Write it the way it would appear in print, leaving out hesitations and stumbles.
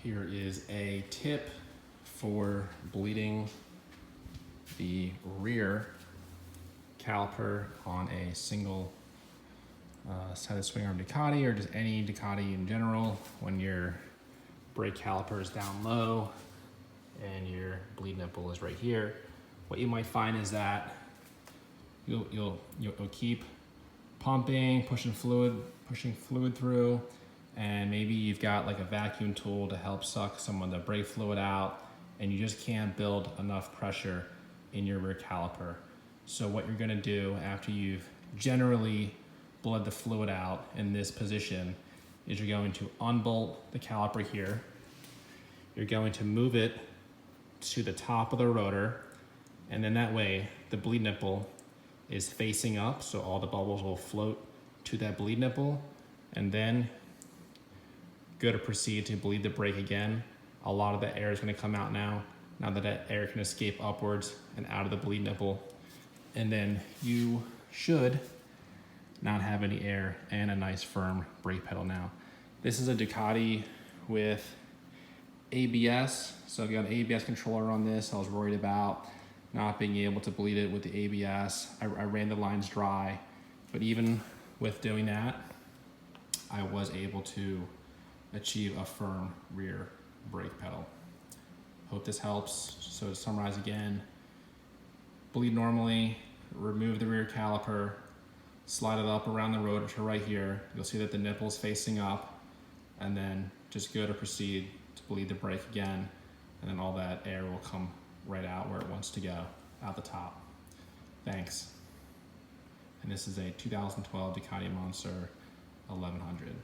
Here is a tip for bleeding the rear caliper on a single sided swing arm Ducati, or just any Ducati in general. When your brake caliper is down low and your bleed nipple is right here, what you might find is that you'll keep pumping, pushing fluid through, and maybe you've got like a vacuum tool to help suck some of the brake fluid out, and you just can't build enough pressure in your rear caliper. So what you're gonna do after you've generally bled the fluid out in this position is you're going to unbolt the caliper here. You're going to move it to the top of the rotor, and then that way the bleed nipple is facing up, so all the bubbles will float to that bleed nipple, and then go to proceed to bleed the brake again. A lot of the air is going to come out now that air can escape upwards and out of the bleed nipple, and then you should not have any air and a nice firm brake pedal now. This is a Ducati with ABS, so I've got an ABS controller on this. I was worried about not being able to bleed it with the ABS. I ran the lines dry, but even with doing that, I was able to achieve a firm rear brake pedal. Hope this helps. So to summarize again, bleed normally, remove the rear caliper, slide it up around the rotor to right here. You'll see that the nipple is facing up, and then just go to proceed to bleed the brake again, and then all that air will come right out where it wants to go, out the top. Thanks. And this is a 2012 Ducati Monster 1100.